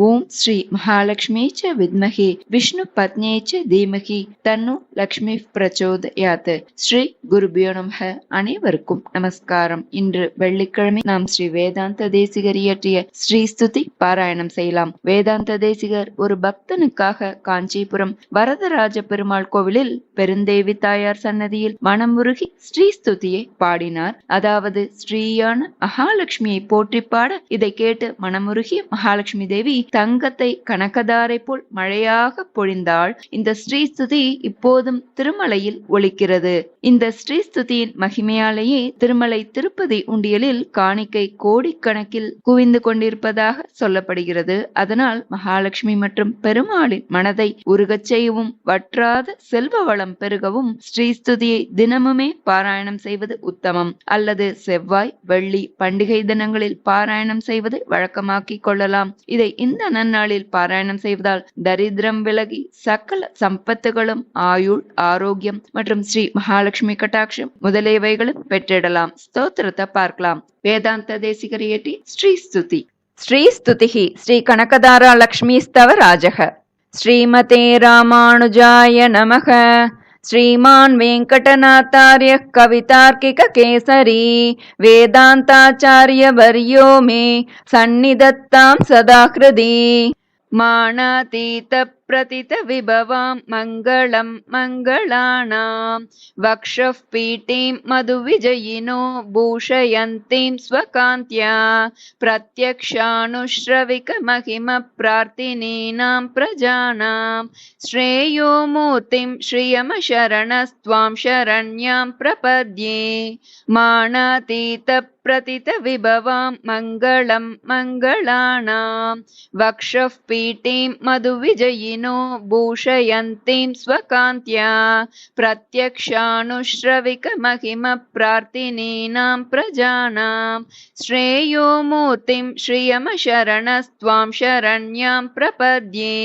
ஓம் ஸ்ரீ மகாலட்சுமி ச வித்மஹே விஷ்ணு பத்னே ச தீமஹி தன்னு லக்ஷ்மி பிரச்சோதயாத். ஸ்ரீ குருபியோ நமஹ. அனைவருக்கும் நமஸ்காரம். இன்று வெள்ளிக்கிழமை நாம் ஸ்ரீ வேதாந்த தேசிகர் இயற்றிய ஸ்ரீ ஸ்துதி பாராயணம் செய்யலாம். வேதாந்த தேசிகர் ஒரு பக்தனுக்காக காஞ்சிபுரம் வரதராஜ பெருமாள் கோவிலில் பெருந்தேவி தாயார் சன்னதியில் மனமுருகி ஸ்ரீ ஸ்துதியை பாடினார். அதாவது ஸ்ரீயான மகாலட்சுமியை போற்றி பாட இதை கேட்டு மனமுருகிய மகாலட்சுமி தேவி தங்கத்தை கனகதாரை போல் மழையாக பொழிந்தாள். இந்த ஸ்ரீஸ்துதி இப்போதும் திருமலையில் ஒலிக்கிறது. இந்த ஸ்ரீஸ்துதியின் மகிமையாலேயே திருமலை திருப்பதி உண்டியலில் காணிக்கை கோடிக்கணக்கில் குவிந்து கொண்டிருப்பதாக சொல்லப்படுகிறது. அதனால் மகாலட்சுமி மற்றும் பெருமாளின் மனதை உருகச் செய்யவும் வற்றாத செல்வ வளம் பெருகவும் ஸ்ரீஸ்துதியை தினமுமே பாராயணம் செய்வது உத்தமம். அல்லது செவ்வாய் வெள்ளி பண்டிகை தினங்களில் பாராயணம் செய்வதை வழக்கமாக்கிக் கொள்ளலாம். இதை இந்த நன்னாளில் பாராயணம் செய்வதால் தரித்திரம் விலகி சகல சம்பத்துகளும் ஆயுள் ஆரோக்கியம் மற்றும் ஸ்ரீ மகாலட்சுமி கட்டாட்சம் முதலியவைகளும் பெற்றிடலாம். ஸ்தோத்திரத்தை பார்க்கலாம். வேதாந்த தேசிகர் இயற்றி ஸ்ரீ ஸ்துதி. ஸ்ரீ ஸ்துதிஹி ஸ்ரீ கனகதாரா லக்ஷ்மி ஸ்தவ ராஜக. ஸ்ரீமதே ராமானுஜாய நமக. श्रीमान् वेङ्कटनाथार्यः कवितार्किककेसरी वेदान्ताचार्यवर्यो मे सन्निधत्तां सदा हृदि. मानातीतप्रतितविभवां मङ्गलं मङ्गलानां वक्षः पीठीं मधुविजयिनो भूषयन्तीं स्वकान्त्या प्रत्यक्षानुश्रविकमहिमप्रार्थिनीनां प्रजानां श्रेयो मूर्तिं श्रियमशरणस्त्वां शरण्यां प्रपद्ये. मानातीतप्रतितविभवां मङ्गलं मङ्गलानां वक्षः पीठीं मधुविजयिनो भूषयन्तीं स्वकान्त्या प्रत्यक्षानुश्रविकमहिमप्रार्थिनीनां प्रजानां श्रेयो मूर्तिं श्रियमशरणस्त्वां शरण्यां प्रपद्ये.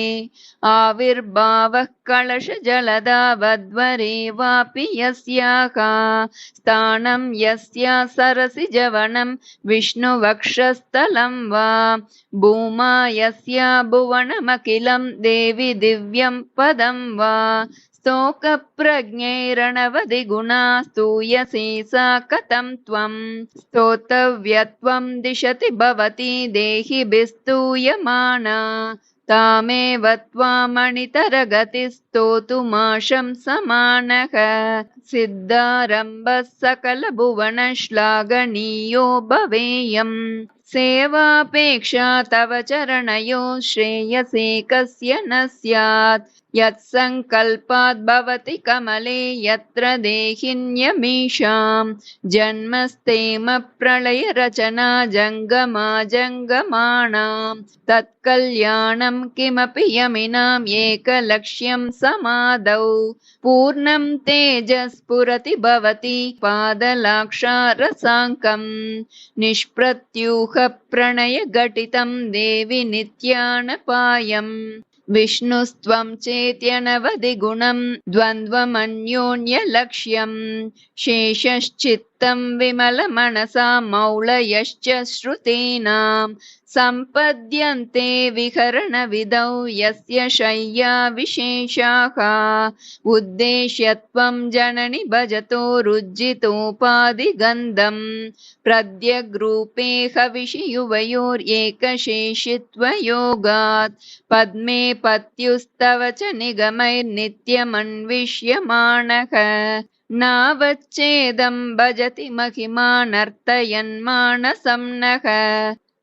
आविर्भावः कलशजलदावद्वरे वापि यस्याः स्थानं यस्या सरसिजवनं विष्णुवक्षस्थलं वा भूमा यस्या भुवनमखिलं देवि दिव्यं पदं वा स्तोकप्रज्ञैरणवधिगुणा स्तूयसे सा कथं त्वं स्तोतव्यत्वं दिशति भवती देहिभिस्तूयमाना तामेव त्वामणितरगतिस्तोतुमाशं समानः. सिद्धारम्भः सकलभुवनश्लाघनीयो भवेयम् सेवापेक्षा तव चरणयो श्रेयसे कस्य न स्यात्. यत्सङ्कल्पात् भवति कमले यत्र देहिन्यमीषां जन्मस्तेम प्रलयरचना जङ्गमा जङ्गमाणां तत्कल्याणं किमपि यमिनाम् एकलक्ष्यं समादौ पूर्णं तेजस्फुरति भवति पादलाक्षारसाङ्कं निष्प्रत्यूह प्रणयघटितं देवि नित्यानपायम्. विष्णुस्त्वं चेत्यनवधिगुणं द्वन्द्वमन्योन्यलक्ष्यं शेषश्चित्तं विमलमनसा मौलयश्च श्रुतीनां सम्पद्यन्ते विहरणविधौ यस्य शय्या विशेषाः उद्देश्यत्वं जननि भजतो रुज्जितोपाधिगन्धं प्रद्यग्रूपे हविषि युवयोरेकशेषित्वयोगात् पद्मे पत्युस्तव च निगमैर्नित्यमन्विष्यमाणः नावच्छेदं भजति महिमानर्तयन्मानसं नः.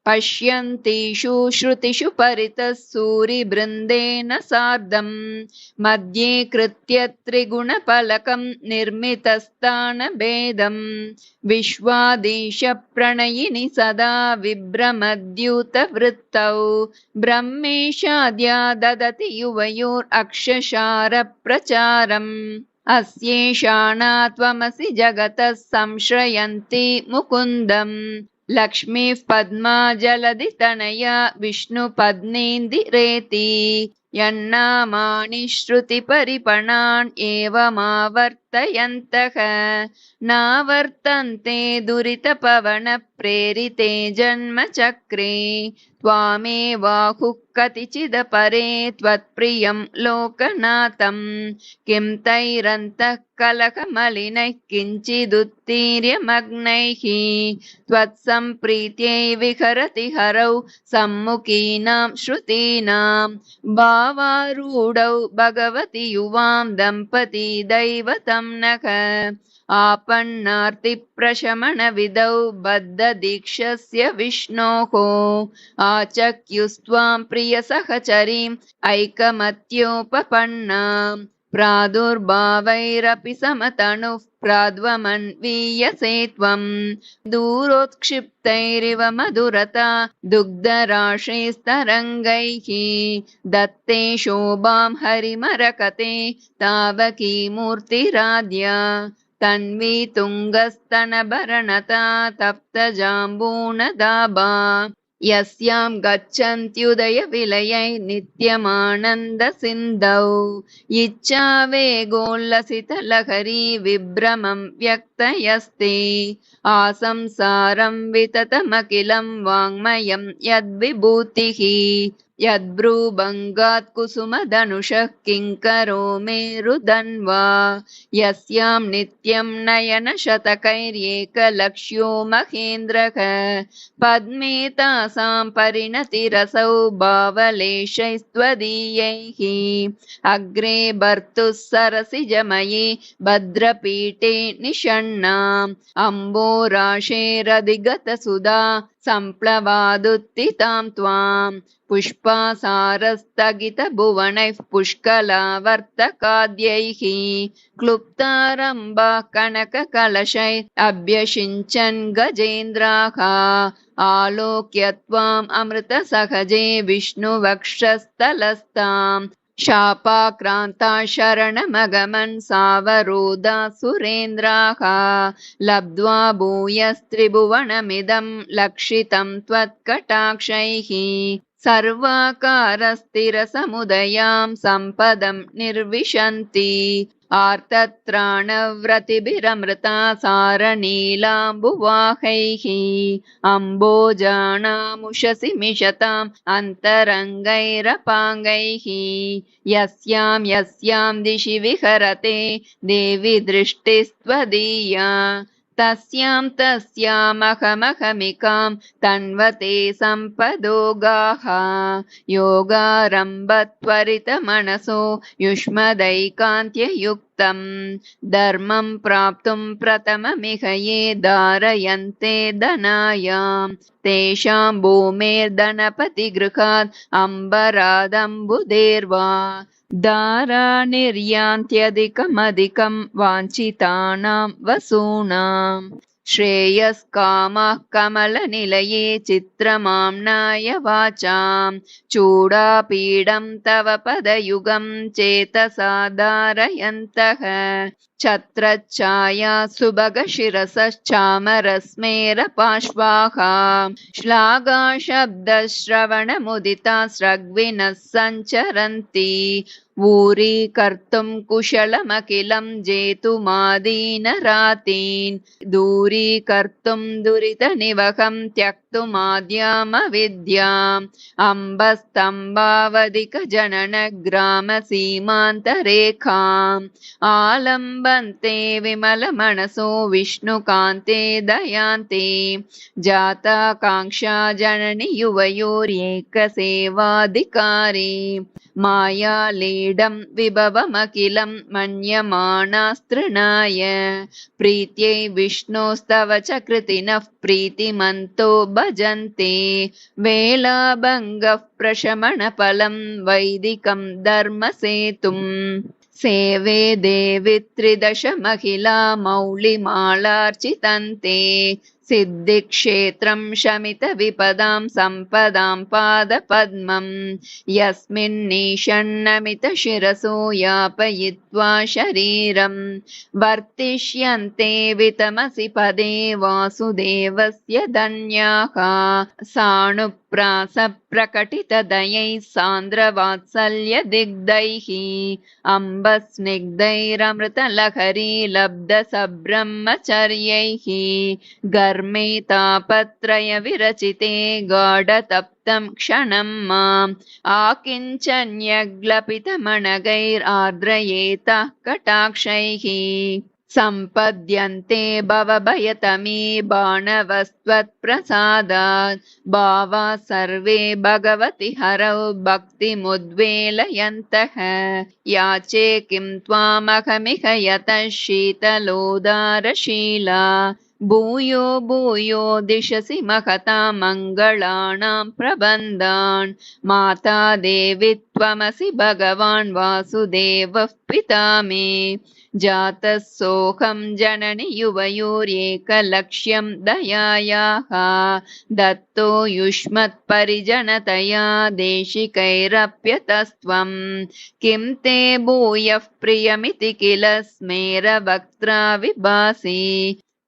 पश्यन्तीषु श्रुतिषु परितः सूरिबृन्देन सार्धं मध्ये कृत्य त्रिगुणफलकं निर्मितस्थानभेदं विश्वादीश प्रणयिनि सदा विभ्रमद्यूतवृत्तौ ब्रह्मेशाद्या ददति युवयोरक्षशारप्रचारम्. अस्येषाणा त्वमसि जगतः संश्रयन्ति मुकुन्दम् लक्ष्मीः पद्मा जलधि तनया विष्णुपत्नीन्दिरेति यन्नामानि श्रुतिपरिपणान् एवमावर्त वर्तयन्तः नावर्तन्ते दुरितपवनप्रेरिते जन्मचक्रे त्वामेवाहुः कतिचिदपरे त्वत्प्रियं लोकनाथं किं तैरन्तः कलहमलिनैः किञ्चिदुत्तीर्यमग्नैः त्वत्सम्प्रीत्यै विहरति हरौ सम्मुखीनां श्रुतीनां भावारूढौ भगवति युवां दम्पती दैवतं नः आपन्नार्तिप्रशमनविधौ बद्धदीक्षस्य विष्णोः आचक्युस्त्वां प्रियसहचरीम् ऐकमत्योपपन्नाम् प्रादुर्भावैरपि समतनुः प्राद्वमन्वीयसे त्वं दूरोत्क्षिप्तैरिव मधुरता दुग्धराशेस्तरङ्गैः दत्ते शोभां हरिमरकते तावकी मूर्तिराद्या तन्वी तुङ्गस्तनभरणता तप्तजाम्बूनदाभा यस्यां गच्छन्त्युदयविलयै नित्यमानन्दसिन्धौ इच्छावेगोल्लसितलहरी विभ्रमं व्यक्तयस्ते आसंसारं विततमखिलं वाङ्मयं यद्विभूतिः यद्भ्रूभङ्गात् कुसुमधनुषः किङ्करो मेरुधन्वा यस्यां नित्यं नयनशतकैर्येकलक्ष्यो महेन्द्रः पद्मे तासां परिणतिरसौ भावलेशैस्त्वदीयैः अग्रे भर्तुः सरसिजमये भद्रपीठे निषण्णाम् अम्बोराशेरधिगतसुधा सम्प्लवादुत्थितां त्वां पुष्पासारस्तगितभुवनैः पुष्कलावर्तकाद्यैः क्लुप्तारम्भा कनककलशैः अभ्यषिञ्चन् गजेन्द्राः आलोक्य त्वाम् अमृतसहजे विष्णुवक्षस्थलस्तां शापाक्रान्ता शरणमगमन् सावरोधा सुरेन्द्राः लब्ध्वा भूयस्त्रिभुवनमिदं लक्षितं त्वत्कटाक्षैः सर्वाकारस्थिरसमुदयां सम्पदं निर्विशन्ति आर्तत्राणव्रतिभिरमृता सारनीलाम्बुवाहैः अम्बोजानामुशसि मिषताम् अन्तरङ्गैरपाङ्गैः यस्यां यस्यां दिशि विहरते देवि दृष्टिस्त्वदीया तस्यां तस्यामहमहमिकां तन्वते सम्पदोगाः योगारम्भत्वरितमनसो युष्मदैकान्त्ययुक्तं धर्मं प्राप्तुं प्रथममिह ये धारयन्ते धनायां तेषां भूमेर्धनपतिगृहात् अम्बरादम्बुधेर्वा दारा निर्यान्त्यधिकमधिकं वाञ्छितानां वसूनां श्रेयस्कामः कमलनिलये चित्रमाम्नाय वाचां चूडापीडं तव पदयुगं चेतसा धारयन्तः छत्रच्छाया सुभगशिरसश्चामरस्मेरपाश्वाः श्लाघाशब्दश्रवणमुदिता स्रग्विनः सञ्चरन्ति ऊरीकर्तुं कुशलमखिलं जेतुमादीनरातीन् दूरीकर्तुं दुरितनिवहं त्यक्तुमाद्यामविद्याम् अम्बस्तम्भावधिकजननग्रामसीमान्तरेखाम् आलम्बन्ते विमलमनसो विष्णुकान्ते दयान्ते जाताकाङ्क्षा जननि युवयोर्येकसेवाधिकारी मायालीडं विभवमखिलं मन्यमानास्तृणाय प्रीत्यै विष्णोस्तव च कृतिनः प्रीतिमन्तो भजन्ते वेलाभङ्गः प्रशमनफलं वैदिकं धर्मसेतुम् सेवे देवि त्रिदश महिला मौलिमालार्चितन्ते सिद्धिक्षेत्रं शमितविपदां सम्पदां पादपद्मं यस्मिन्निषण्णमितशिरसो यापयित्वा शरीरं वर्तिष्यन्ते वितमसि पदे वासुदेवस्य धन्याः साणुप् प्रासप्रकटितदयैः सान्द्रवात्सल्यदिग्धैः अम्बस्निग्धैरमृतलहरी लब्धसब्रह्मचर्यैः गर्मे तापत्रयविरचिते गाढतप्तं क्षणं माम् आकिञ्चन्यग्लपितमणगैरार्द्रयेतः कटाक्षैः सम्पद्यन्ते भवभयतमे बाणवस्त्वत्प्रसादात् भावा सर्वे भगवति हरौ भक्तिमुद्वेलयन्तः याचे किं त्वामहमिह यतः शीतलोदारशीला भूयो भूयो दिशसि महता मङ्गलानां प्रबन्धान् माता देवि त्वमसि भगवान् वासुदेवः पिता मे जातः सोऽहं जननि युवयोरेकलक्ष्यं दयायाः दत्तो युष्मत्परिजनतया देशिकैरप्यतस्त्वं किं ते भूयः प्रियमिति किल स्मेरवक्त्रा विभासि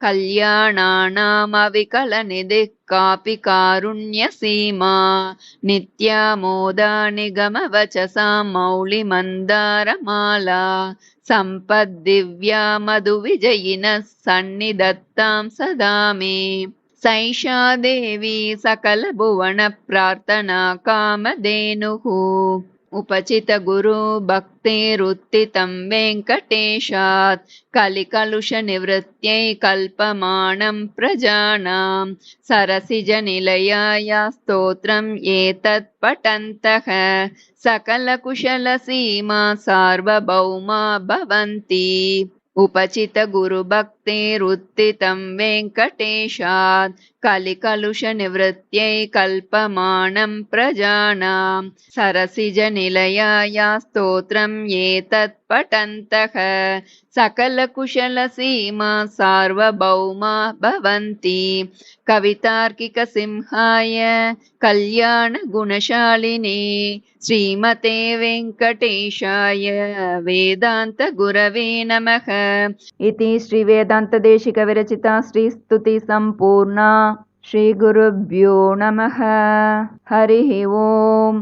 कल्याणानामविकलनिधिः कापि कारुण्यसीमा नित्यामोदा निगमवचसा मौलिमन्दारमाला सम्पद्दिव्या मधुविजयिनः सन्निधत्तां सदा मे सैषा देवी सकलभुवनप्रार्थना कामधेनुः उपचित गुरु भक्तिरुत्थितं वेङ्कटेशात् कलिकलुषनिवृत्त्यै कल्पमानं प्रजानां सरसिजनिलयाया स्तोत्रम् एतत् पठन्तः सकलकुशलसीमा सार्वभौमा भवन्ति उपचित गुरुभक्तिरुत्थितं वेङ्कटेशात् कलिकलुषनिवृत्त्यै कल्पमानं प्रजानां सरसिजनिलयाया स्तोत्रम् एतत् पठन्तः सकलकुशलसीमा सार्वभौमा भवन्ति कवितार्किकसिंहाय कल्याणगुणशालिने श्रीमते वेङ्कटेशाय वेदान्तगुरवे नमः इति श्रीवेदान्तदेशिकविरचिता श्रीस्तुतिसम्पूर्णा श्रीगुरुभ्यो नमः हरिः ओम्।